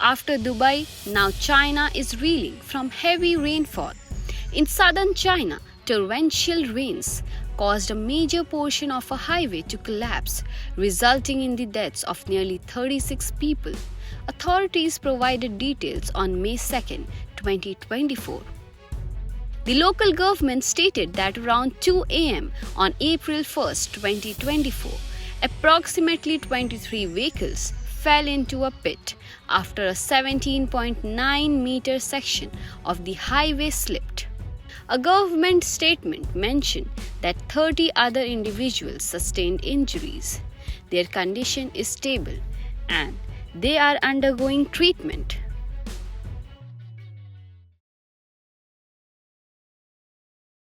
After Dubai, now China is reeling from heavy rainfall. In southern China, torrential rains caused a major portion of a highway to collapse, resulting in the deaths of nearly 36 people. Authorities provided details on May 2, 2024. The local government stated that around 2 a.m. on April 1, 2024, approximately 23 vehicles fell into a pit after a 17.9-meter section of the highway slipped. A government statement mentioned that 30 other individuals sustained injuries. Their condition is stable and they are undergoing treatment.